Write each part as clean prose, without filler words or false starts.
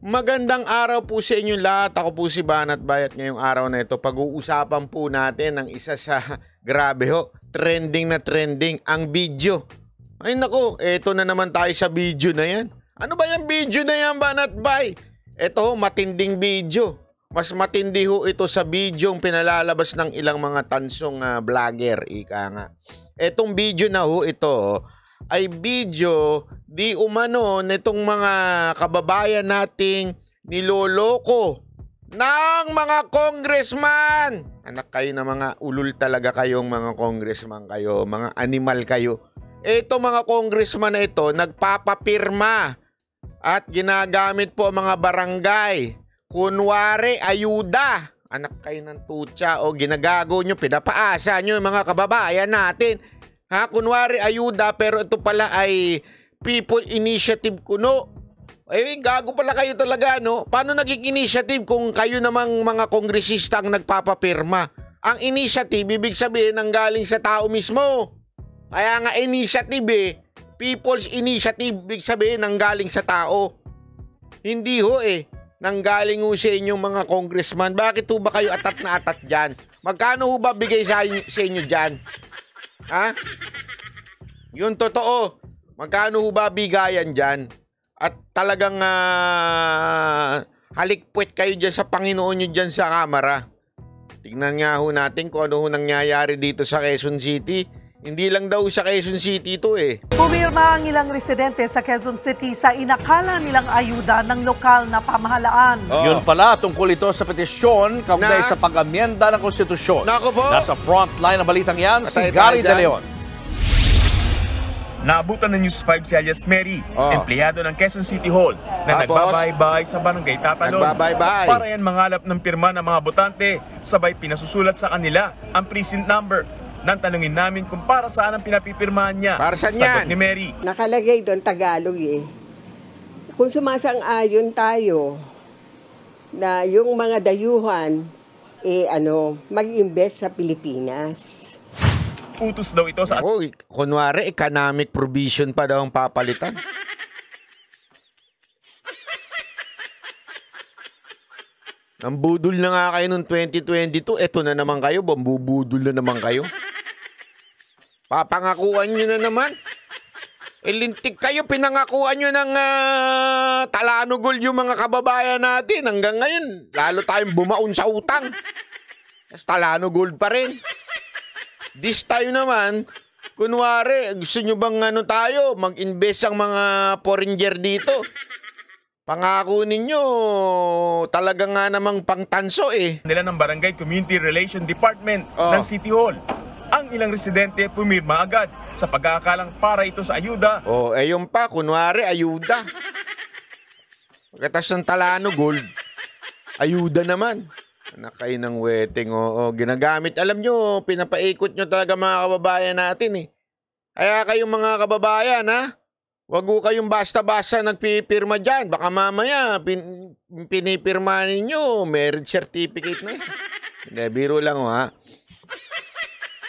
Magandang araw po sa inyong lahat. Ako po si Banat Bayat. Ngayong araw na ito, pag-uusapan po natin ang isa sa grabe ho, trending na trending, ang video. Ay nako, eto na naman tayo sa video na yan. Ano ba yung video na yan, Banat Bay? Eto, matinding video. Mas matindi ho ito sa video yung pinalalabas ng ilang mga tansong vlogger, ika nga. Etong video na ho ito ay video di umano nitong mga kababayan nating niloloko ng mga congressman. Anak kayo na mga ulul talaga kayong mga congressman kayo, mga animal kayo. Ito mga congressman na ito, nagpapapirma at ginagamit po mga barangay. Kunwari, ayuda. Anak kayo ng tutsa o ginagago nyo, pinapaasa nyo yung mga kababayan natin. Ha, kunwari ayuda pero ito pala ay people initiative kuno. Eh, gago pala kayo talaga, no? Paano naging initiative kung kayo namang mga kongresista ang nagpapapirma? Ang initiative, ibig sabihin, nanggaling sa tao mismo. Kaya nga initiative eh. People's initiative, ibig sabihin, nanggaling sa tao. Hindi ho eh. Nanggaling ho sa inyong mga congressman. Bakit ho ba kayo atat na atat dyan? Magkano ho ba bigay sa inyo dyan? Ha? Yun totoo. Magkano ho ba bigayan dyan? At talagang halikpwet kayo dyan sa Panginoon nyo dyan sa kamera. Tingnan nga ho natin kung ano ho nangyayari dito sa Quezon City. Hindi lang daw sa Quezon City ito eh. Pumirma ang ilang residente sa Quezon City sa inakala nilang ayuda ng lokal na pamahalaan. Yun pala, tungkol ito sa petisyon kaugnay sa pag-amyenda ng konstitusyon. Nako po. Nasa frontline ng balitang yan, si Patay Gary tayo De Leon. Naabutan ng News 5 si alias Mary, empleyado ng Quezon City Hall, na nagbabaybay sa barangay Tatalon. Para yan mangalap ng pirma ng mga botante, sabay pinasusulat sa kanila ang precinct number. Nang tanungin namin kung para saan ang pinapipirmahan niya. Para saan sagot yan? ni Mary. Nakalagay doon Tagalog eh. Kung sumasang-ayon tayo na yung mga dayuhan mag-invest sa Pilipinas. Utos daw ito sa Kunwari, economic provision pa daw ang papalitan. Nambudol na nga kayo noong 2022. Eto na naman kayo. Bambubudol na naman kayo. Papangakuan nyo na naman. Lintik kayo. Pinangakuan nyo ng talanugol yung mga kababayan natin. Hanggang ngayon, lalo tayong bumaon sa utang. Tapos talanugol pa rin. This time naman, kunwari, gusto nyo bang tayo, mag-invest ang mga foreigner dito? Pangako ninyo, talaga nga namang pangtanso eh. Nila ng Barangay Community Relation Department ng City Hall. Ang ilang residente pumirma agad sa pag-aakalang para ito sa ayuda. Yung pa, kunwari, ayuda. Pagkatas ng talano, gold. Ayuda naman. Anak kayo ng wedding, ginagamit. Alam nyo, pinapaikot nyo talaga mga kababayan natin eh. Kaya kayong mga kababayan, ha? Wag ko kayong basta-basta nagpipirma dyan. Baka mamaya, pinipirma ninyo, marriage certificate na eh. Hindi, biro lang ha.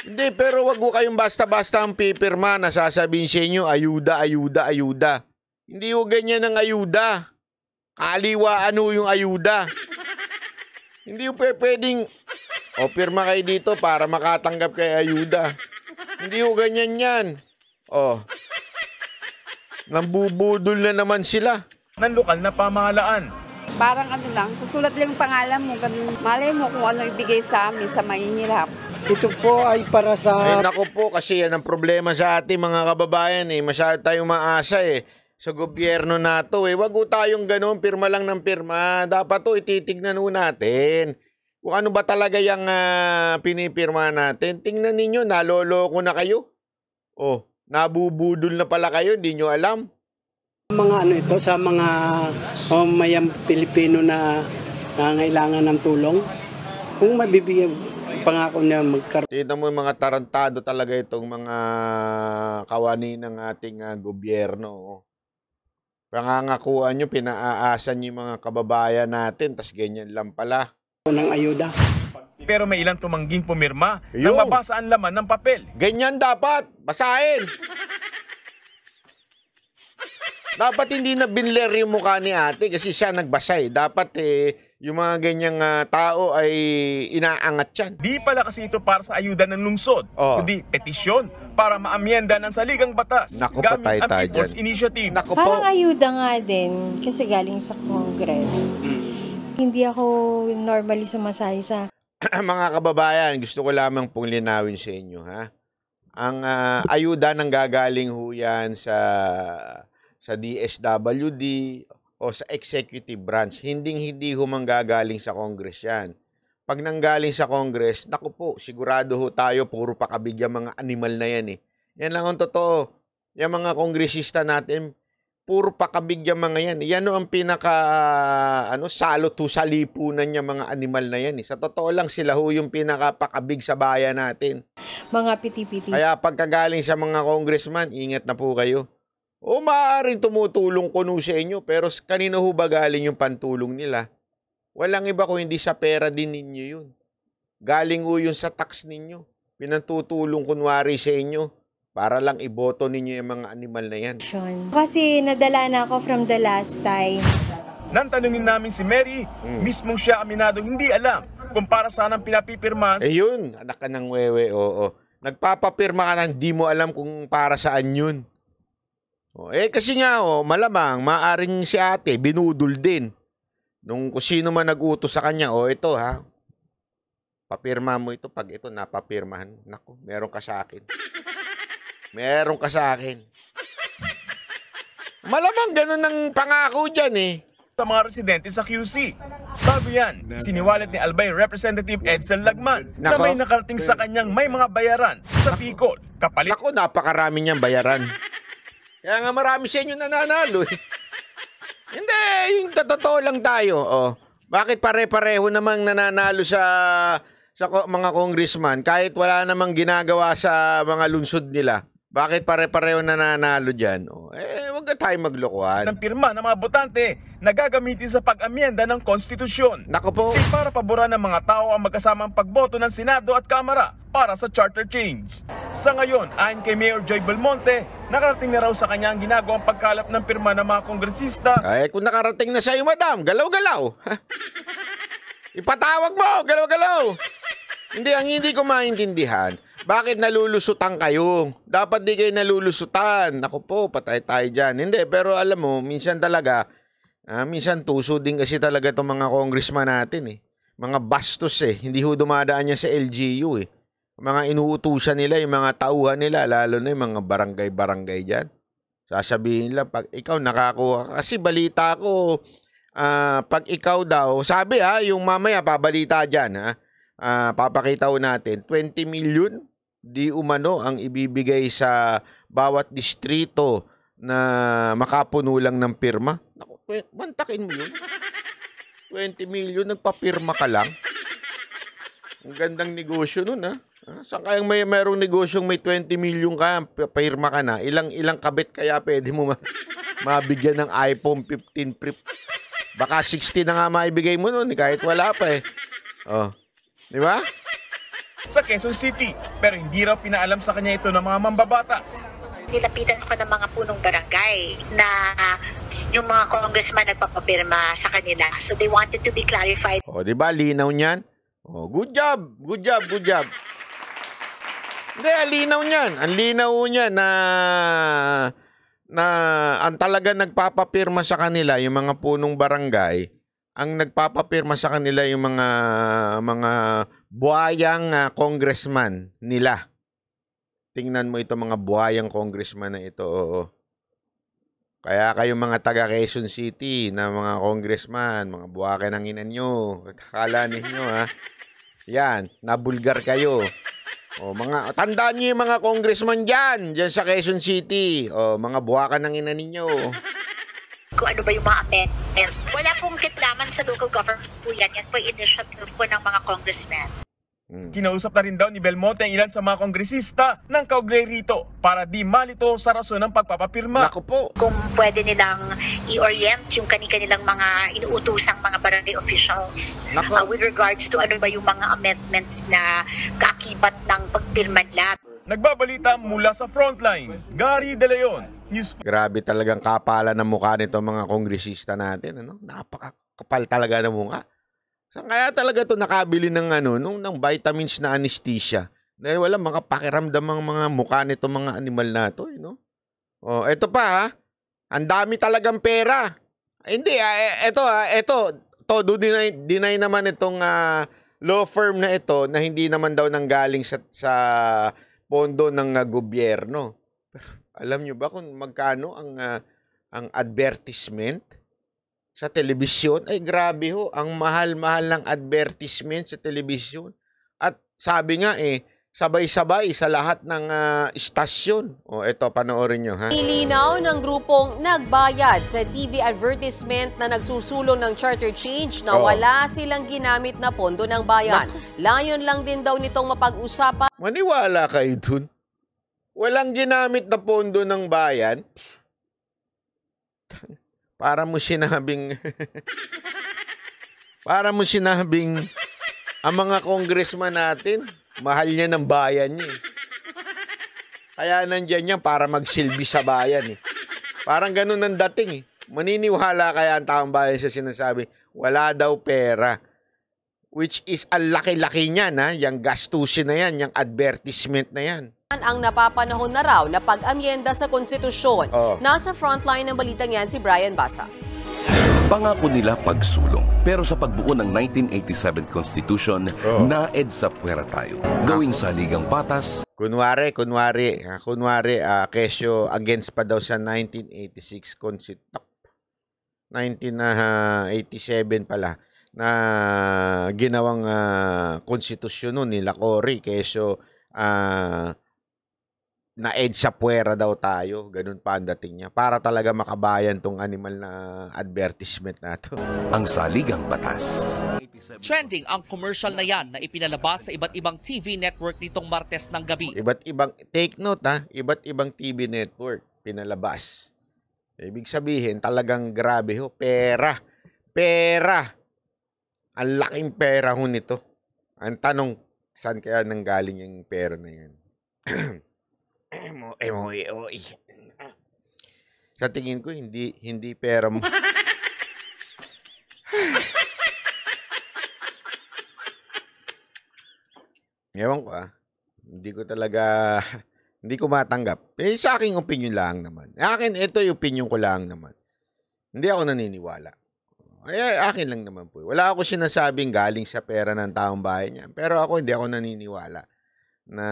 Hindi, pero wag ko kayong basta-basta ang pipirma na sasabihin sa inyo, ayuda, ayuda, ayuda. Hindi ko ganyan ang ayuda. Kaliwaan ho yung ayuda. Hindi ko pwedeng, pirma kayo dito para makatanggap kay ayuda. Hindi ko ganyan yan. Nambubudol na naman sila. Ng lokal na pamahalaan. Parang lang, susulat lang yung pangalan mo. Malay mo kung ano ibigay sa amin sa mahihirap. Ito po ay para sa... Nako po, kasi yan ang problema sa ating mga kababayan eh. Masyado tayong maasa eh. Sa gobyerno na to eh. Wag tayong ganun, pirma lang ng pirma. Dapat to ititignan natin. Kung ano ba talaga yung pinipirma natin. Tingnan ninyo, naloloko na kayo. Nabubudol na pala kayo, hindi nyo alam. Mga ito sa mga mayang Pilipino na nangailangan ng tulong. Kung mabibigyan pangako na magkaroon. Tignan mo yung mga tarantado talaga itong mga kawani ng ating gobyerno. Pangangakuan nyo, pinaaasan nyo yung mga kababayan natin, tas ganyan lang pala. Ng ayuda. Pero may ilang tumangging pumirma nang mabasa ang laman ng papel. Ganyan dapat, basahin. Dapat hindi na binler yung mukha ni ate kasi siya nagbasa eh. Dapat yung mga ganyang tao ay inaangat yan. Di pala kasi ito para sa ayuda ng lungsod, kundi petisyon para maamyenda ng saligang batas gamit ang People's Initiative. Parang ayuda nga din kasi galing sa Congress. Hindi ako normally sumasali sa... Mga kababayan, gusto ko lamang pong linawin sa inyo, ha? Ang ayuda nang gagaling ho yan sa DSWD o sa executive branch. Hindi ho manggagaling sa Congress yan. Pag nanggaling sa Congress, naku po, sigurado ho tayo, puro pakabigyan mga animal na yan eh. Yan lang ang totoo. Yung mga kongresista natin, puro pakabigyan mga yan. Yan ho ang pinaka, salot ho sa lipunan niya mga animal na yan eh. Sa totoo lang, sila ho yung pinakapakabig sa bayan natin. Mga piti-piti. Kaya pagkagaling sa mga congressman, ingat na po kayo. O maaaring tumutulong kuno sa inyo, pero kanino ho ba galing yung pantulong nila? Walang iba kung hindi sa pera din ninyo yun. Galing ho yun sa tax ninyo. Pinantutulong kunwari sa inyo para lang iboto ninyo yung mga animal na yan. Kasi nadala na ako from the last time. Nang tanungin namin si Mary, mismong siya aminado hindi alam kung para saan ang pinapipirma. Yun, anak ka ng wewe, oo. Nagpapapirma ka lang, di mo alam kung para saan yun. Kasi nga, malamang, maaring si ate, binudol din. Nung kung sino man nag-utos sa kanya, ito ha, papirma mo ito, pag ito napapirmahan, naku, meron ka sa akin. Meron ka sa akin. Malamang ganun ang pangako dyan eh. Sa mga residente sa QC. Bago yan, siniwalat ni Albay Representative Edsel Lagman na may nakarating sa kanyang may mga bayaran sa Bicol. Kapalit. Naku, napakarami niyang bayaran. Kaya nga marami sa inyo nananalo eh. Hindi, yung totoo lang tayo. Bakit pare-pareho namang nananalo sa mga congressman kahit wala namang ginagawa sa mga lungsod nila? Bakit pare-pareho nananalo dyan? Huwag na tayo maglokohan. Ng pirma ng mga botante na gagamitin sa pag-amyenda ng konstitusyon. Naku po. Para paboran ng mga tao ang magkasamang pagboto ng Senado at Kamara para sa charter change. Sa ngayon, ayon kay Mayor Joy Belmonte, nakarating na raw sa kanya ang ginagawang pagkalap ng pirma ng mga kongresista. Kung nakarating na sa'yo, madam, galaw-galaw. Ipatawag mo, galaw-galaw. Ang hindi ko maintindihan, bakit nalulusutan kayo? Dapat di kayo nalulusutan. Ako po, patay tayo dyan. Hindi, pero alam mo, minsan talaga, minsan tuso din kasi talaga itong mga congressman natin eh. Mga bastos eh. Hindi ho dumadaan yan sa LGU eh. Mga inuutusan nila, yung mga tauhan nila, lalo na yung mga barangay-barangay dyan. Sasabihin lang, pag ikaw nakakuha, kasi balita ko, pag ikaw daw, sabi yung mamaya pabalita dyan papakita ko natin, 20 million di umano ang ibibigay sa bawat distrito na makapuno lang ng pirma. Naku, mantakin mo yun. 20 million, nagpapirma ka lang. Ang gandang negosyo nun ha. Saan kayang mayroong negosyong may 20 million ka, papirma ka na, ilang kabit kaya pwede mo mabigyan ng iPhone 15 Pro. Baka 60 na nga maibigay mo nun, kahit wala pa eh. Di ba? Sa Quezon City, pero hindi raw pinaalam sa kanya ito ng mga mambabatas. Nilapitan ako ng mga punong barangay na yung mga congressman nagpapapirma sa kanila. So they wanted to be clarified. Di ba? Linaw niyan. Good job. Good job. Good job. Hindi, linaw niyan. Ang linaw niyan na ang talaga nagpapapirma sa kanila, yung mga punong barangay, ang nagpapapirma sa kanila yung mga buhayang congressman nila. Tingnan mo ito, mga buhayang congressman na ito. Kaya kayo mga taga Quezon City na mga congressman, mga buhake ng ina nyo, akala ninyo yan, nabulgar kayo. Tandaan nyo yung mga congressman dyan sa Quezon City. Mga buhake ng ina ninyo. Kung ano ba yung mga amendment. Wala pong kitlaman sa local government po yan. Yan po initiative po ng mga congressmen. Kinausap na rin daw ni Belmonte ang ilan sa mga kongresista ng kaugnay rito para di malito sa rason ng pagpapapirma. Naku po. Kung pwede nilang i-orient yung kanilang mga inuutusang mga barangay officials with regards to ano ba yung mga amendments na kaakibat ng pagpirma nila. Nagbabalita mula sa Frontline, Gary De Leon, Grabe talagang kapala ng mukha nito mga kongresista natin. Ano? Napakakapal talaga ng mukha. Saan kaya talaga ito nakabili ng, ng vitamins na anesthesia? Dahil wala makapakiramdam ang mga mukha nito mga animal na ito. No? Oh, ito pa ha. Ang dami talagang pera. Hindi, ito. Todo deny naman itong law firm na ito na hindi naman daw nanggaling sa pondo ng gobyerno. Alam nyo ba kung magkano ang advertisement sa telebisyon? Ay grabe ho, ang mahal-mahal ng advertisement sa telebisyon. At sabi nga sabay-sabay sa lahat ng istasyon. O ito, panoorin nyo ha. Ilinaw ng grupong nagbayad sa TV advertisement na nagsusulong ng charter change na wala silang ginamit na pondo ng bayan. Layon lang din daw nitong mapag-usapan. Maniwala kayo dun? Walang ginamit na pondo ng bayan? Para mo sinabing ang mga congressman natin, mahal niya ng bayan niya. Kaya nandyan yan para magsilbi sa bayan. Parang ganun ang dating. Maniniwala kaya ang taong bayan sa sinasabi, wala daw pera. Which is ang laki-laki niyan, yung gastusin na yan, yung advertisement na yan. Ang napapanahon na raw na pag-amyenda sa konstitusyon. Nasa frontline ng balitang yan si Brian Basa. Pangako nila pagsulong. Pero sa pagbuo ng 1987 Constitution, naed sa puwera tayo. Gawing saligang batas. Kunwari, kesyo against pa daw sa 1986 Constitution. 1987 pala na ginawang konstitusyon nun nila Cory. Kesyo na-edge sa puwera daw tayo. Ganun pa ang dating niya. Para talaga makabayan tong animal na advertisement na to. Ang saligang batas. Trending ang commercial na yan na ipinalabas sa iba't ibang TV network nitong Martes ng gabi. Take note iba't ibang TV network pinalabas. Ibig sabihin, talagang grabe ho. Pera. Ang laking pera ho nito. Ang tanong, saan kaya nanggaling yung pera na yan? Sa tingin ko hindi pera mo. Ewan ko hindi ko matanggap. Sa aking opinion lang naman. Ito yung opinion ko lang naman. Hindi ako naniniwala. Akin lang naman po. Wala ako sinasabing galing sa pera ng taong bayan niya. Pero hindi ako naniniwala na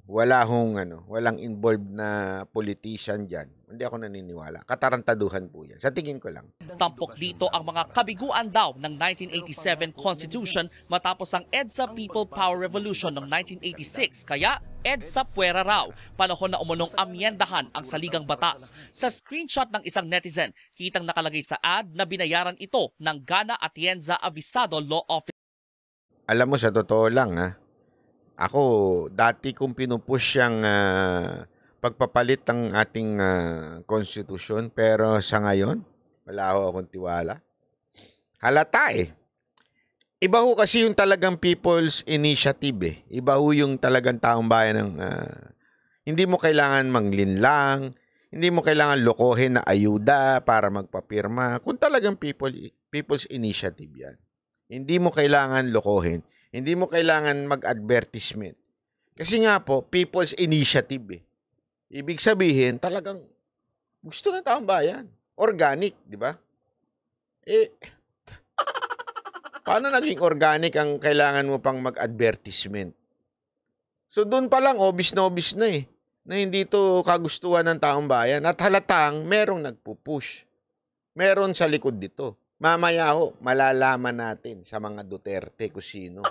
walang involved na politician dyan. Hindi ako naniniwala. Katarantaduhan po yan. Sa tingin ko lang. Tampok dito ang mga kabiguan daw ng 1987 Constitution matapos ang EDSA People Power Revolution ng 1986. Kaya EDSA puwera raw. Panahon na umunong amyendahan ang saligang batas. Sa screenshot ng isang netizen, kitang nakalagay sa ad na binayaran ito ng Gana Atienza Avisado Law Office. Alam mo, sa totoo lang ako, dati kong pinupush yung pagpapalit ng ating konstitusyon. Pero sa ngayon, wala akong tiwala. Halata Iba ho kasi yung talagang people's initiative Iba ho yung talagang taong bayan ng hindi mo kailangan manglinlang, hindi mo kailangan lokohin na ayuda para magpapirma. Kung talagang people's initiative yan. Hindi mo kailangan lokohin. Hindi mo kailangan mag-advertisement. Kasi nga po, people's initiative Ibig sabihin, talagang gusto ng taong bayan. Organic, di ba? Paano naging organic ang kailangan mo pang mag-advertisement? So doon pa lang, obvious na na hindi ito kagustuhan ng taong bayan. At halatang merong nagpupush. Meron sa likod dito. Mamaya malalaman natin sa mga Duterte kung sino.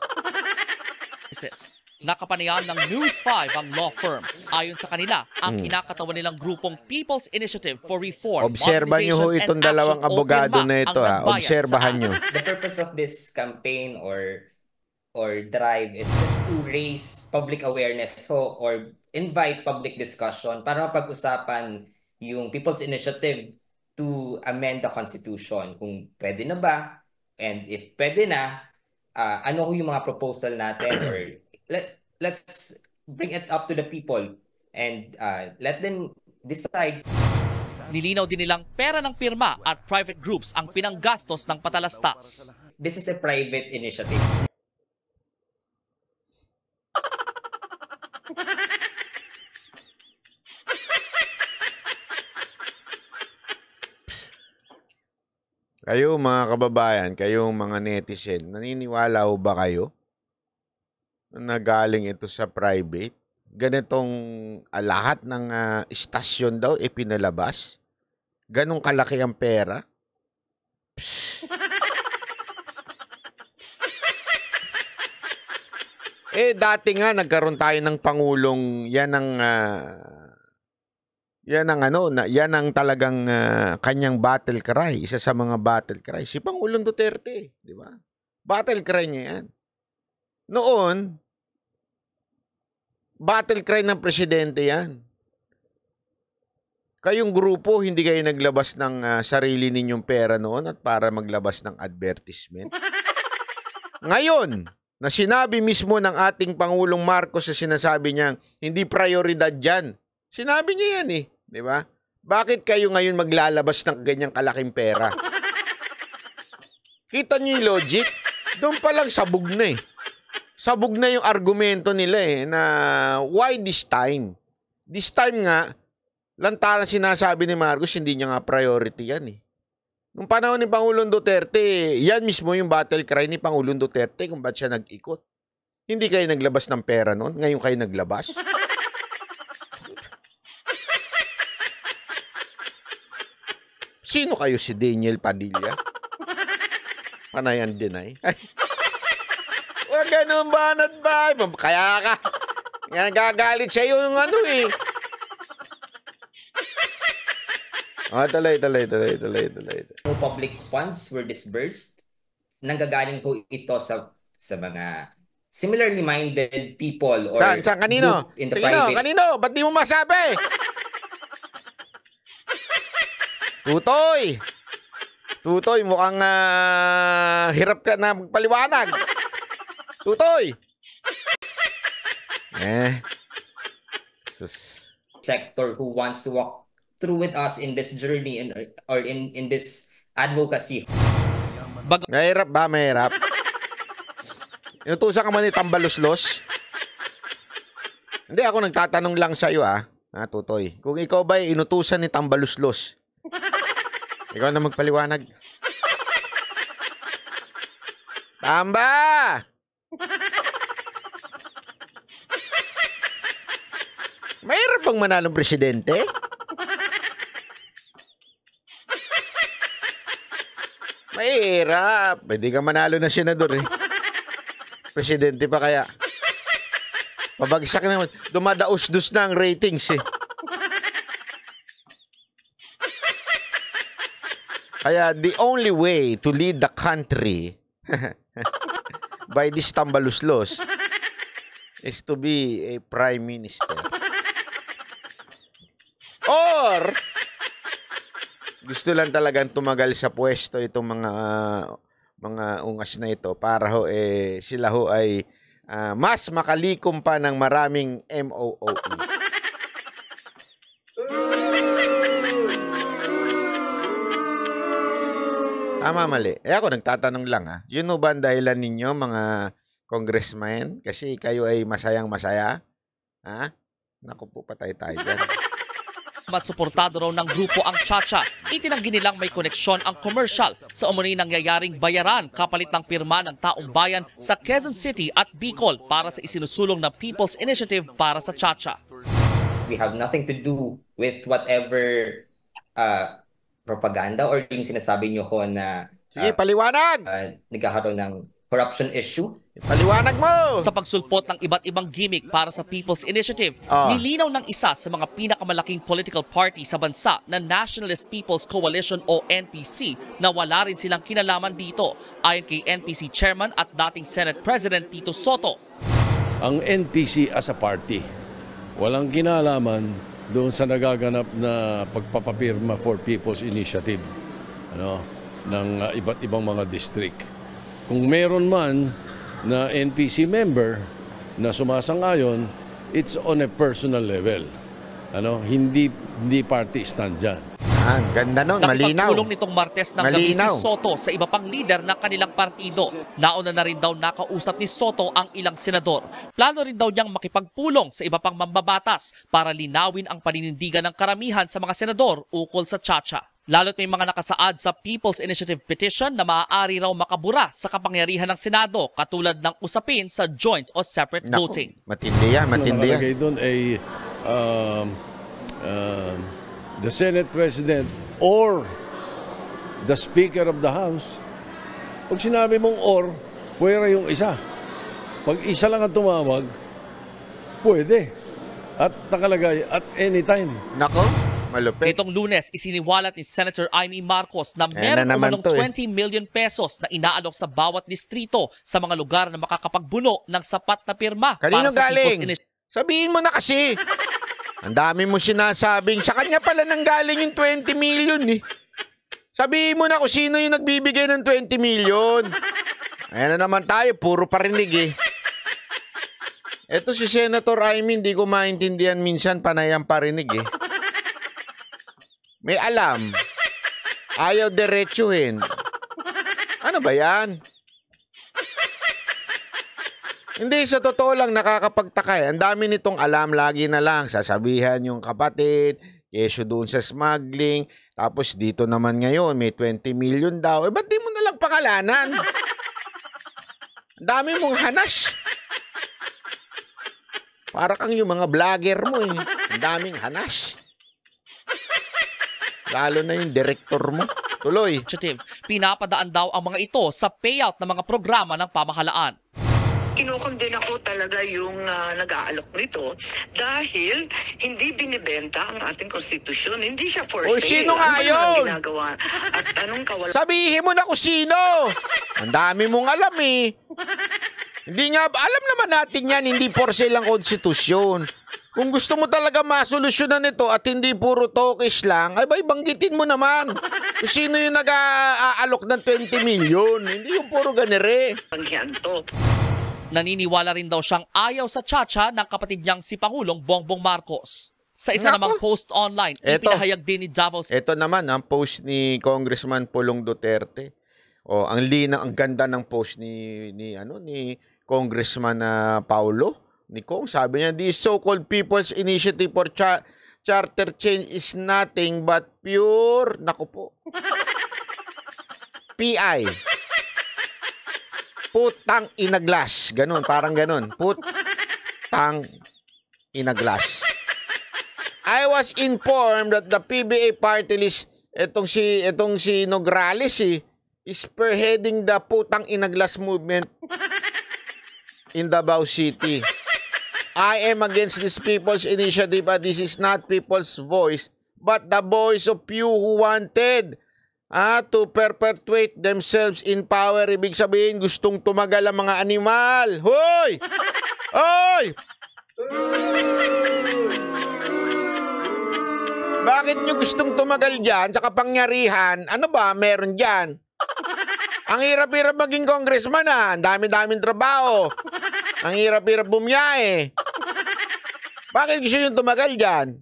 Nakapanayan ng News 5 ang law firm. Ayon sa kanila, ang kinakatawan nilang grupong People's Initiative for Reform, Obserbahan nyo ho itong dalawang abogado na ito. Obserbahan nyo. The purpose of this campaign or drive is just to raise public awareness or invite public discussion para mapag-usapan yung People's Initiative to amend the Constitution. Kung pwede na ba, and if pwede na, ano yung mga proposal natin or let's bring it up to the people and let them decide. Nilinaw din nilang pera ng pirma at private groups ang pinanggastos ng patalastas. This is a private initiative. Kayo mga kababayan, kayong mga netizen, naniniwala ho ba kayo na galing ito sa private? Ganitong lahat ng istasyon daw ipinalabas? Ganong kalaki ang pera? Dati nga nagkaroon tayo ng pangulong, yan ang talagang kanyang battle cry, isa sa mga battle cry. Si Pangulong Duterte, di ba? Battle cry niya yan. Noon, battle cry ng presidente yan. Kayong grupo, hindi kayo naglabas ng sarili ninyong pera noon at para maglabas ng advertisement. Ngayon, na sinabi mismo ng ating Pangulong Marcos sa sinasabi niya, hindi prioridad yan. Sinabi niya yan eh. Di ba? Bakit kayo ngayon maglalabas ng ganyang kalaking pera? Kita niyo yung logic? Doon pa lang sabog na eh. Sabog na yung argumento nila eh, na why this time? This time nga, lantaran sinasabi ni Marcos, hindi niya nga priority yan eh. Nung panahon ni Pangulong Duterte, yan mismo yung battle cry ni Pangulong Duterte kung ba't siya nag-ikot. Hindi kayo naglabas ng pera noon, ngayon kayo naglabas. Sino kayo, si Daniel Padilla? Panay and deny. Wag ganun ba, not ba? Kaya ka. Yan, gagalit siya yung ano eh. Talay. No public funds were disbursed. Nanggagaling po ito sa mga similarly minded people or Saan? Kanino? In the private. Kanino? Ba't di mo masabi? Tutoy, mukhang hirap ka na magpaliwanag. Tutoy! Sector who wants to walk through with us in this journey or in this advocacy. Mahirap ba? Mahirap? Inutusan ka man ni Tambaluslos? Hindi, ako nagtatanong lang sa'yo Tutoy. Kung ikaw ba inutusan ni Tambaluslos, ikaw na magpaliwanag. Tamba! Mahirap bang manalong presidente? Mahirap. Pwede ka manalo na senador eh. Presidente pa kaya. Pabagsak naman. Dumadaos-dus na ang ratings eh. Kaya the only way to lead the country by this Tambaluslos is to be a prime minister. Or gusto lang talagang tumagal sa pwesto itong mga ungas na ito para sila ay mas makalikom pa ng maraming MOOE. Tama, mali. Ako nagtatanong lang Yun ba ang dahilan ninyo mga congressman? Kasi kayo ay masayang-masaya? Naku po, patay tayo dyan. At suportado raw ng grupo ang Chacha. Itinanggi nilang may koneksyon ang commercial sa umano'y nangyayaring bayaran kapalit ng pirma ng taong bayan sa Quezon City at Bicol para sa isinusulong na People's Initiative para sa Chacha. We have nothing to do with whatever propaganda or yung sinasabi nyo ko na sige, paliwanag! Nagkakaroon ng corruption issue. Paliwanag mo! Sa pagsulpot ng iba't ibang gimmick para sa People's Initiative, nilinaw ng isa sa mga pinakamalaking political party sa bansa na Nationalist People's Coalition o NPC na wala rin silang kinalaman dito, ayon kay NPC Chairman at dating Senate President Tito Soto. Ang NPC as a party, walang kinalaman doon sa nagaganap na pagpapapirma for People's Initiative ng iba't ibang mga district. Kung meron man na NPC member na sumasang-ayon, it's on a personal level. hindi party stand dyan. Ganda nun, malinaw. Nakipagpulong nitong Martes ng gabi si Soto sa iba pang lider ng kanilang partido. Nauna na rin daw nakausap ni Soto ang ilang senador. Plano rin daw niyang makipagpulong sa iba pang mambabatas para linawin ang paninindigan ng karamihan sa mga senador ukol sa Chacha. Lalo't may mga nakasaad sa People's Initiative Petition na maaari raw makabura sa kapangyarihan ng Senado katulad ng usapin sa joint o separate voting. Matindi yan, matindi yan. Nakalagay doon ay the Senate President or the Speaker of the House. Pag sinabi mong or, pwera yung isa. Pag isa lang ang tumawag, pwede. At nakalagay at any time. Nako, malupit. Itong Lunes, isiniwalat ni Senator Amy Marcos na meron umanong 20 million pesos na inaalok sa bawat distrito sa mga lugar na makakapagbuno ng sapat na pirma. Kanino para sa galing? People's Initiative. Sabihin mo na kasi. Ang dami mo sinasabing. Sa kanya pala nang galing yung 20 million eh. Sabihin mo na kung sino yung nagbibigay ng 20 million. Ayan na naman tayo, puro parinig eh. Eto si Senator Amy, hindi ko maintindihan minsan panayang parinig eh. May alam. Ayaw diretsuhin. Ano ba yan? Hindi, sa totoo lang nakakapagtaka eh. Ang dami nitong alam, lagi na lang. Sasabihan yung kapatid, kesyo doon sa smuggling. Tapos dito naman ngayon, may 20 million daw. Eh, ba't di mo nalang pakalanan? Ang dami mong hanas. Para kang yung mga vlogger mo eh. Ang daming hanas. Lalo na yung director mo. Tuloy. Pinapadaan daw ang mga ito sa payout ng mga programa ng pamahalaan. Kinukondin ako talaga yung nag-aalok nito dahil hindi binibenta ang ating konstitusyon. Hindi siya for sale. Sino nga yun? Ginagawa? At anong sabihin mo na kung sino. Ang dami mong alam eh. Hindi nga, alam naman natin yan, hindi for sale ang konstitusyon. Kung gusto mo talaga masolusyonan ito at hindi puro talkish lang, ay banggitin mo naman. Kung sino yung nag-aalok ng 20 million. Hindi yung puro ganere. Naniniwala rin daw siyang ayaw sa Chacha ng kapatid niyang si Pangulong Bongbong Marcos. Sa isa namang post online, ipinahayag din ni Davao. Ito naman ang post ni Congressman Pulong Duterte. Ang lina, ang ganda ng post ni Congressman Paulo. Ni Kong, sabi niya, this so-called People's Initiative for Charter Change is nothing but pure, naku po, PI. Putang inaglas. Ganun, parang ganun. Putang inaglas. I was informed that the PBA party list, etong si Nograles is spearheading the putang inaglas movement in Davao City. I am against this people's initiative, but this is not people's voice, but the voice of few who wanted to perpetuate themselves in power. Ibig sabihin, gustong tumagal ang mga animal. Hoy! Hoy! Bakit nyo gustong tumagal dyan sa kapangyarihan? Ano ba meron dyan? Ang hirap-hirap maging congressman Ang dami-daming trabaho. Ang hirap-hirap bumiyahe. Bakit gusto nyo tumagal dyan?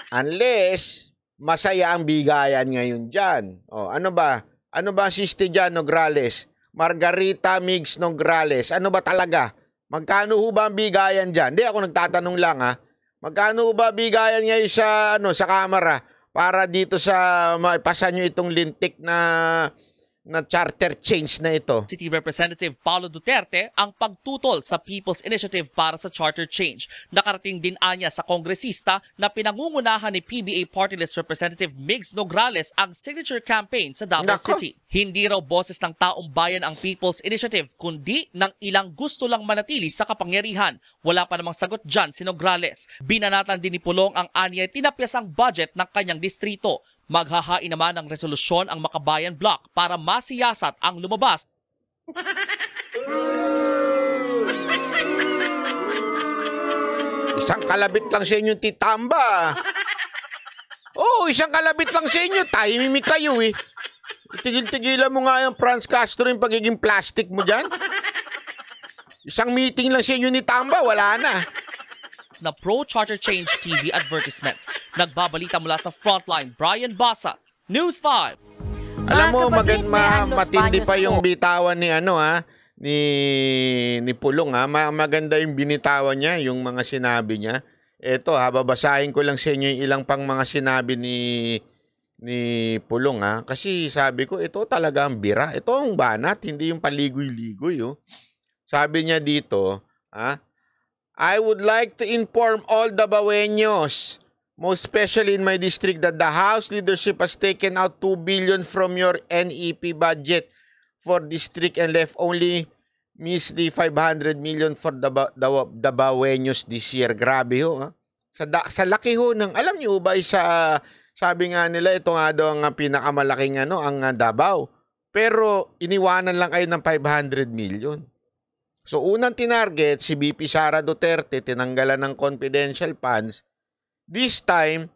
Unless masaya ang bigayan ngayon dyan. Ano ba? Ano ba siste dyan, Nograles? Margarita Migs Nograles. Ano ba talaga? Magkano ho ba ang bigayan dyan? Hindi, ako nagtatanong lang Magkano ho ba bigayan ngayon sa kamera para dito sa maipasan nyo itong lintik na charter change na ito? City Representative Paulo Duterte ang pagtutol sa People's Initiative para sa charter change. Nakarating din anya sa kongresista na pinangungunahan ni PBA Party List Representative Migs Nograles ang signature campaign sa Davao City. Hindi raw boses ng taong bayan ang People's Initiative, kundi ng ilang gusto lang manatili sa kapangyarihan. Wala pa namang sagot dyan si Nograles. Binanatan din ni Pulong ang anyay tinapyasang budget ng kanyang distrito. Maghahain naman ng resolusyon ang Makabayan Block para masiyasat ang lumabas. Isang kalabit lang sa inyo, Titamba. Isang kalabit lang sa inyo. Tahimik kayo eh. Tigil-tigilan mo nga yung Franz Castro yung pagiging plastic mo dyan. Isang meeting lang sa inyo ni Tamba, wala na. na pro-charter change TV advertisement. Nagbabalita mula sa Frontline, Brian Basa, News 5. Alam mo, matindi pa yung bitawan ni ni Pulong maganda yung binitawan niya, yung mga sinabi niya. Eto babasahin ko lang sa inyo yung ilang pang mga sinabi ni Pulong kasi sabi ko ito talaga ang bira. Ito ang banat, hindi yung paligoy-ligoy Sabi niya dito, I would like to inform all Dabaweños, most especially in my district, that the House leadership has taken out 2 billion from your NEP budget for district and left only measly 500 million for Dabaweños this year. Grabe sa laki ng, alam niyo ba, sabi nga nila, ito nga daw ang pinakamalaking ang Davao. Pero iniwanan lang kayo ng 500 million. So unang tinarget si VP Sara Duterte, tinanggalan ng confidential funds. This time,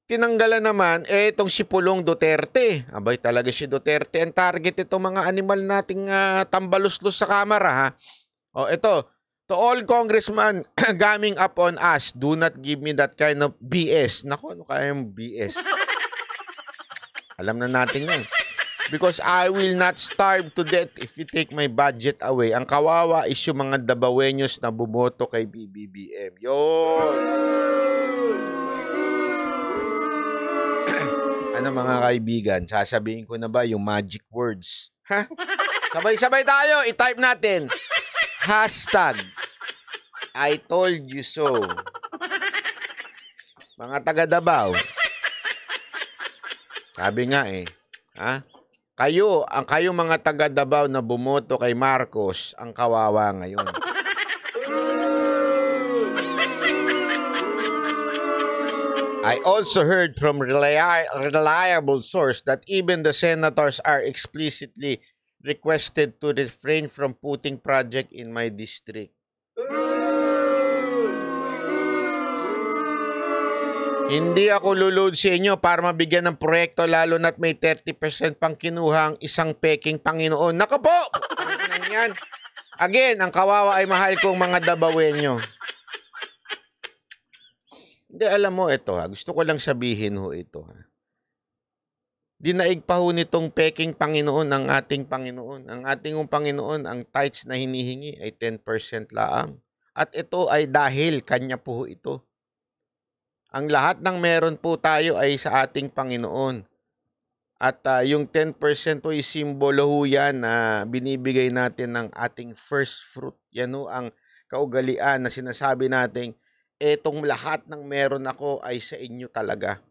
tinanggalan naman itong si Pulong Duterte. Abay talaga si Duterte ang target itong mga animal nating tambaluslos sa kamera ito. To all congressmen coming up on us, do not give me that kind of BS. Naku, ano kaya yung BS? Alam na natin yan. Because I will not starve to death if you take my budget away. Ang kawawa is yung mga Dabaweños na bumoto kay BBBM. Yun! Ano mga kaibigan, sasabihin ko na ba yung magic words? Sabay-sabay tayo, i-type natin. Hashtag, I told you so. Mga taga-Davao. Sabi nga kayo mga taga-Davao na bumoto kay Marcos, ang kawawa ngayon. I also heard from reliable source that even the senators are explicitly requested to refrain from putting project in my district. Hindi ako lulod sa inyo para mabigyan ng proyekto lalo na't may 30% pang kinuha ang isang peking Panginoon. Nako po! Yan. Again, ang kawawa ay mahal kong mga Dabaweño. Hindi, alam mo ito gusto ko lang sabihin ito Dinaig pa nitong peking Panginoon ang ating Panginoon. Ang ating Panginoon, ang tithes na hinihingi ay 10% laang. At ito ay dahil kanya po ito. Ang lahat ng meron po tayo ay sa ating Panginoon. At yung 10% ay simbolo yan na binibigay natin ng ating first fruit. Yan ang kaugalian na sinasabi natin, etong lahat ng meron ako ay sa inyo talaga.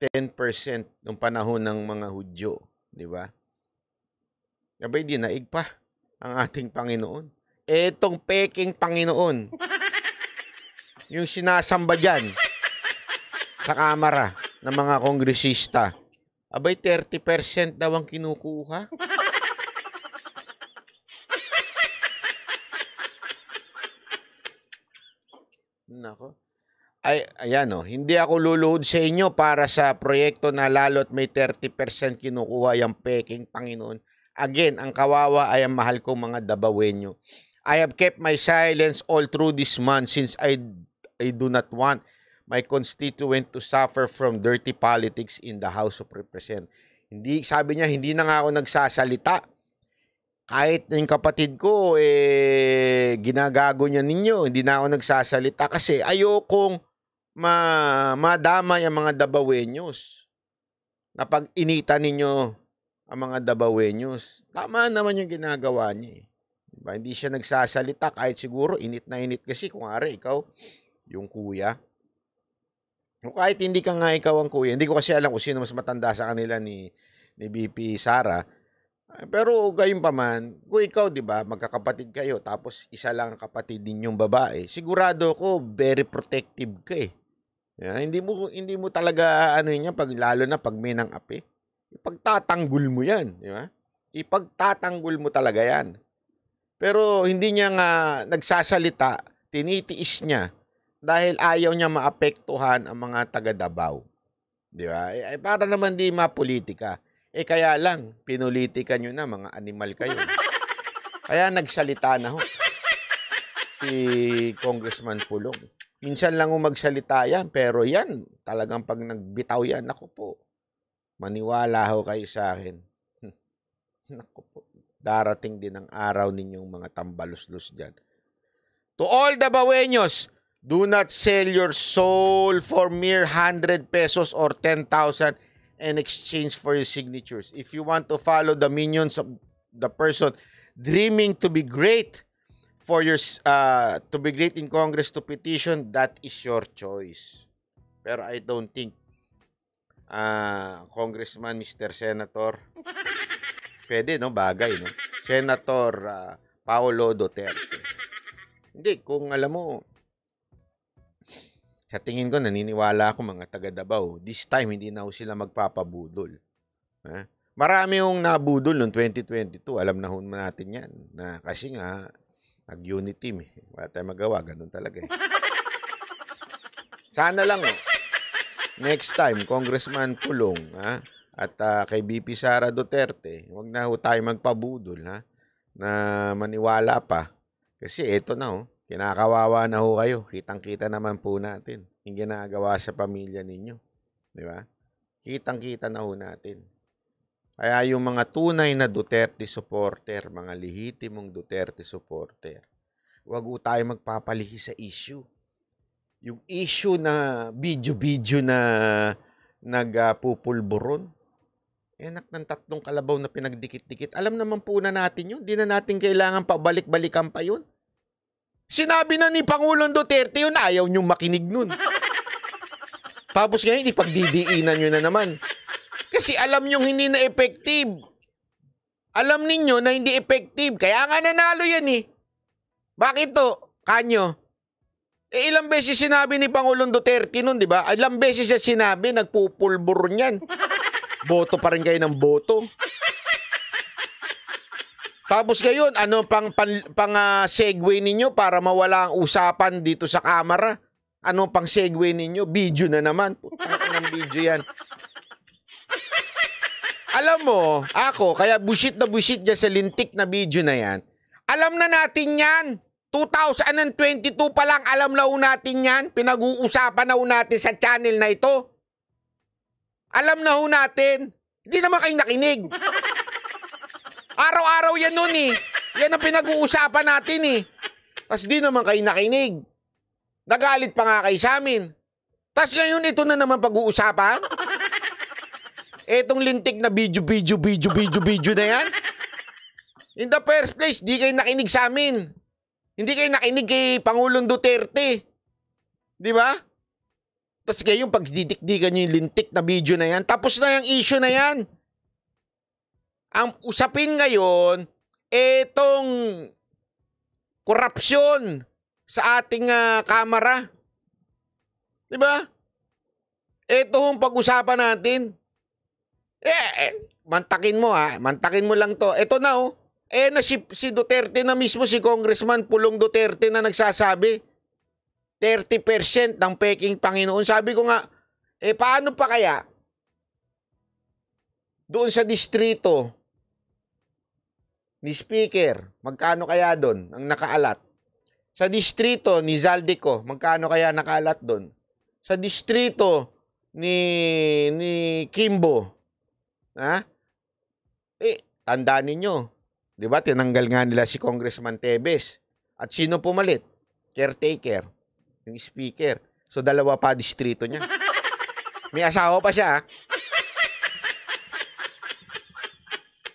10% nung panahon ng mga Hudyo, di ba? Abay, dinaig pa ang ating Panginoon. Etong peking Panginoon, yung sinasamba dyan sa kamara ng mga kongresista, abay, 30% daw ang kinukuha. Nako. Ayan hindi ako luluhod sa inyo para sa proyekto na lalo't may 30% kinukuha yung peking Panginoon. Again, ang kawawa ay ang mahal kong mga Dabaweño. I have kept my silence all through this month since I do not want my constituent to suffer from dirty politics in the House of Representatives. Sabi niya, hindi na nga ako nagsasalita. Kahit yung kapatid ko, ginagago niya ninyo, hindi na ako nagsasalita kasi ayokong madamay ang mga Dabaweños. Na pag-inita ninyo ang mga Dabaweños, tama naman yung ginagawa niya. Diba? Hindi siya nagsasalita kahit siguro init na init kasi kung ari, ikaw, yung kuya. O kahit hindi ka nga ikaw ang kuya, hindi ko kasi alam kung sino mas matanda sa kanila ni BP Sara. Pero gayon pa man, kung ikaw, di ba, magkakapatid kayo, tapos isa lang ang kapatid ninyong babae, sigurado ko, very protective ka Hindi mo talaga, lalo na pag may nang api, ipagtatanggol mo yan, di ba? Ipagtatanggol mo talaga yan. Pero hindi niya nga nagsasalita, tinitiis niya, dahil ayaw niya maapektuhan ang mga taga-Davao. Di ba? Para naman di mapolitika. Kaya lang, pinulitika nyo na, mga animal kayo. Kaya nagsalita na si Congressman Pulong. Minsan lang magsalita yan, pero yan, talagang pag nagbitaw yan, naku po, maniwala ho kayo sa akin. Naku po, darating din ang araw ninyong mga tambaluslos dyan. To all the Baweños, do not sell your soul for mere 100 pesos or 10,000 in exchange for your signatures. If you want to follow the minions of the person dreaming to be great to be great in Congress to petition, that is your choice. Pero I don't think Congressman, Mr. Senator, pwede, no? Bagay, no? Senator Paolo Duterte. Hindi, kung alam mo, sa tingin ko, naniniwala ako mga taga Davao, this time, hindi na sila magpapabudol. Marami yung nabudol noong 2022. Alam na natin yan. Na kasi nga, nag-unit team. Wala tayong magawa. Ganun talaga. Sana lang, next time, Congressman Pulong, at kay BP Sara Duterte, huwag na tayo magpabudol, na maniwala pa. Kasi eto na, kinakawawa na kayo. Kitang-kita naman po natin yung ginagawa sa pamilya ninyo. Di ba? Kitang-kita na natin. Kaya yung mga tunay na Duterte supporter, mga lehitimong Duterte supporter, huwag tayo magpapalihi sa issue. Yung issue na video-video na nagpupulburon, enak ng 3 kalabaw na pinagdikit-dikit. Alam naman po na natin yun. Di na natin kailangan pabalik-balikan pa yun. Sinabi na ni Pangulong Duterte yun, ayaw niyong makinig nun. Tapos ngayon, ipagdidiinan nyo na naman. Kasi alam niyong hindi na effective. Alam ninyo na hindi effective. Kaya nga nanalo yan eh. Bakit to? Kanyo? Ilang beses sinabi ni Pangulong Duterte nun, di ba? Ilang beses siya sinabi, nagpupulburon yan. Boto pa rin kayo ng boto. Tapos ngayon, ano pang segue ninyo para mawala ang usapan dito sa kamera? Ano pang segue ninyo? Video na naman. Putang ng video yan. Alam mo, ako, kaya bullshit na bullshit dyan sa lintik na video na yan. Alam na natin yan. 2022 pa lang, alam na natin yan. Pinag-uusapan na natin sa channel na ito. Alam na natin. Hindi naman kayo nakinig. Araw-araw yan nun eh. Yan ang pinag-uusapan natin eh. Tapos di naman kayo nakinig. Nagalit pa nga kayo sa amin. Tapos ngayon ito na naman pag-uusapan. Etong lintik na video na yan. In the first place, di kayo nakinig sa amin. Hindi kayo nakinig kay Pangulong Duterte. Di ba? Tapos ngayon pag didikdikan nyo yung lintik na video na yan, tapos na yung issue na yan. Ang usapin ngayon, etong korupsyon sa ating kamera. Diba? Ito ang pag-usapan natin. Mantakin mo mantakin mo lang to. Ito na na si Duterte na mismo, si Congressman Pulong Duterte na nagsasabi, 30% ng peking Panginoon. Sabi ko nga, paano pa kaya doon sa distrito ni Speaker, magkano kaya doon ang nakaalat? Sa distrito ni Zaldico, magkano kaya nakaalat doon? Sa distrito ni Kimbo, tandaan ninyo, di ba, tinanggal nga nila si Congressman Tebes. At sino pumalit? Caretaker, yung Speaker. So, 2 pa distrito niya. May asawa pa siya,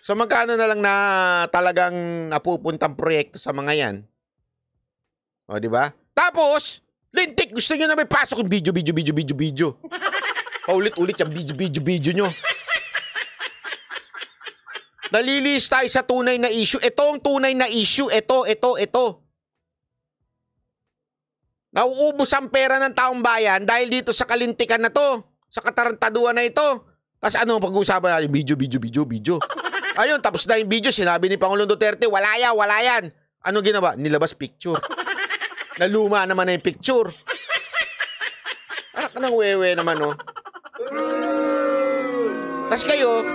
So magkano na lang na talagang napupuntang proyekto sa mga yan? O, di ba? Tapos, lintik, gusto nyo na may pasok yung video. Paulit-ulit yung video nyo. Nalilis tayo sa tunay na issue. Ito ang tunay na issue. Ito. Nauubos ang pera ng taong bayan dahil dito sa kalintikan na to. Sa katarantaduan na ito. Tapos ano pag-uusapan natin? Video. Ayun, tapos na yung video. Sinabi ni Pangulong Duterte, wala yan. Ano ginawa? Nilabas picture. Naluma naman na yung picture. Anak ka ng wewe naman, no? Tapos kayo,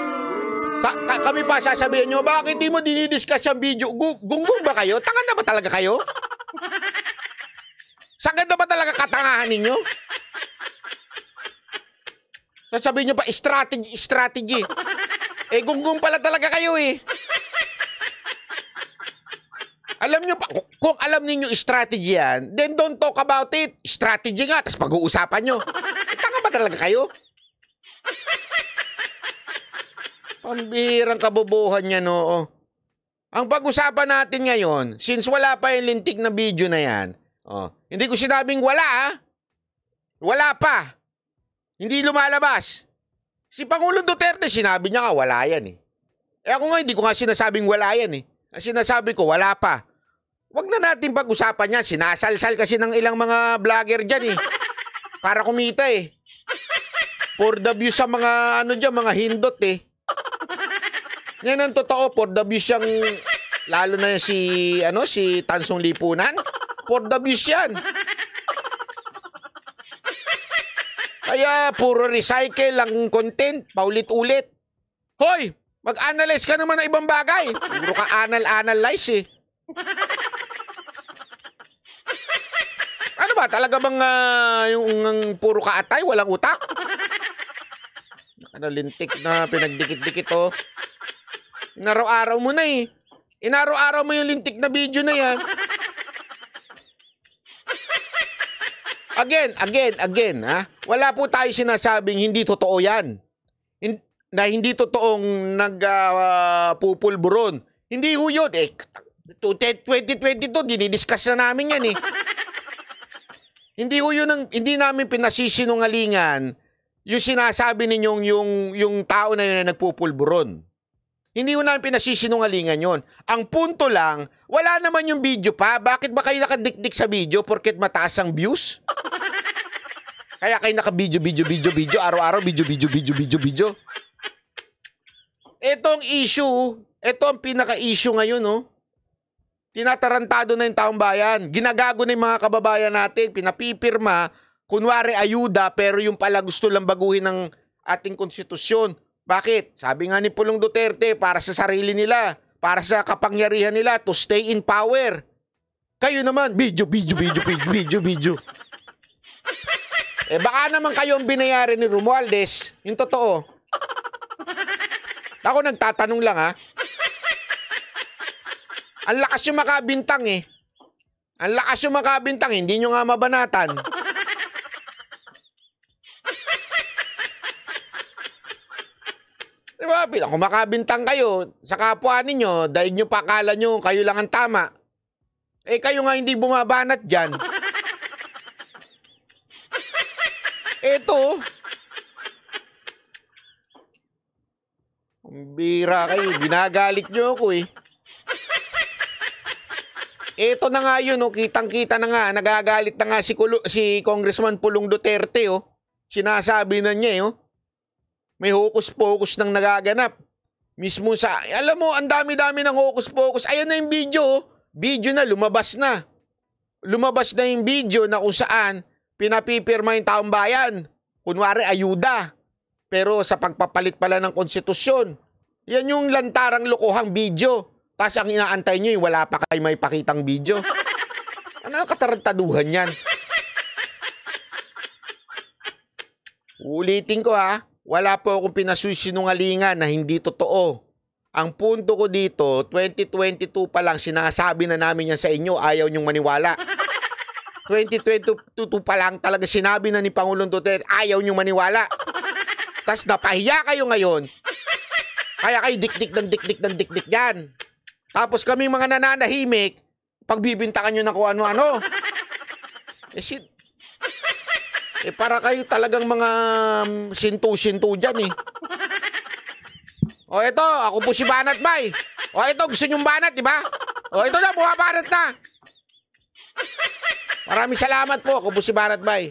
kami pa sasabihin nyo, bakit di mo dinidiscuss yung video? Gunggong ba kayo? Tanga na ba talaga kayo? Sagad na ba talaga katangahan ninyo? Sasabihin nyo pa, strategy. Gunggong pala talaga kayo eh. Alam nyo pa, kung alam ninyo strategy yan, then don't talk about it. Strategy nga, tapos pag-uusapan nyo. Tanga ba talaga kayo? Pambihirang kabobohan yan, oo. Ang pag-usapan natin ngayon, since wala pa yung lintik na video na yan, hindi ko sinabing wala, wala pa. Hindi lumalabas. Si Pangulong Duterte, sinabi niya nga, wala yan eh. Ako nga, hindi ko nga sinasabing wala yan eh. Ang sinasabi ko, wala pa. Wag na natin pag-usapan yan. Sinasalsal kasi ng ilang mga vlogger dyan eh. Para kumita eh. For the views sa mga, mga hindot eh. Yan ang totoo, for the views yung, lalo na si Tansong Lipunan. For the views yan. Kaya puro recycle ang content, paulit-ulit. Hoy, mag-analyze ka naman ng ibang bagay. Puro ka analyze eh. Ano ba, talaga bang yung puro ka atay, walang utak? Nakanalintik na pinagdikit-dikit oh. Inaraw-araw mo na eh. Inaraw-araw mo yung lintik na video na yan. Again, ha? Wala po tayo sinasabing hindi totoo yan. Na hindi totoong nagpupulburon. Hindi ho yun. 2022, dinidiscuss na namin yan eh. Hindi ho yun, hindi namin pinasisinungalingan yung sinasabi ninyong yung tao na yun na nagpupulburon. Hindi ho namin pinasisinungalingan yun. Ang punto lang, wala naman yung video pa. Bakit ba kayo nakadikdik sa video porket mataas ang views? Kaya kayo naka-video, araw-araw, video. Ito ang issue, ito ang pinaka-issue ngayon, no? Tinatarantado na yung taong bayan. Ginagago na yung mga kababayan natin, pinapipirma, kunwari ayuda, pero yung pala gusto lang baguhin ng ating konstitusyon. Bakit? Sabi nga ni Pulong Duterte, para sa sarili nila, para sa kapangyarihan nila, to stay in power. Kayo naman, video. Baka naman kayo ang binayari ni Romualdez. Yung totoo. Ako nagtatanong lang ha. Ang lakas yung makabintang eh. Ang lakas yung makabintang, hindi nyo nga mabanatan. Diba? Kung makabintang kayo sa kapwa ninyo, dahil nyo pakala nyo kayo lang ang tama. Kayo nga hindi bumabanat dyan. Eto. Bira kayo. Ginagalit nyo ako eh. Eto na nga yun, oh. Kitang-kita na nga. Nagagalit na nga si Congressman Pulong Duterte. Oh. Sinasabi na niya. Oh. May hokus-pokus nang nagaganap. Mismo sa... Alam mo, ang dami-dami ng hokus-pokus. Ayan na yung video. Oh. Video na, lumabas na. Lumabas na yung video na kung saan pinapipirma yung taong bayan. Kunwari, ayuda. Pero sa pagpapalit pala ng konstitusyon. Yan yung lantarang lokohang video. Tapos ang inaantay nyo, wala pa kayo may pakitang video. Ano ang katarantaduhan yan? Ulitin ko ha. Wala po akong pinasusinungalingan na hindi totoo. Ang punto ko dito, 2022 pa lang, sinasabi na namin yan sa inyo, ayaw nyong maniwala. 2022 pa lang talaga sinabi na ni Pangulong Duterte, ayaw nyong maniwala. Tapos napahiya kayo ngayon, kaya kayo dikdik yan. Tapos kami mga nananahimik, pagbibintakan nyo na kung ano-ano. Shit. Para kayo talagang mga sintu-sintu dyan eh. O ito, ako po si Banat Bay. O ito, gusto nyong banat, di ba? O ito na, bumabanat na. Maraming salamat po, ako po si Banat Bay.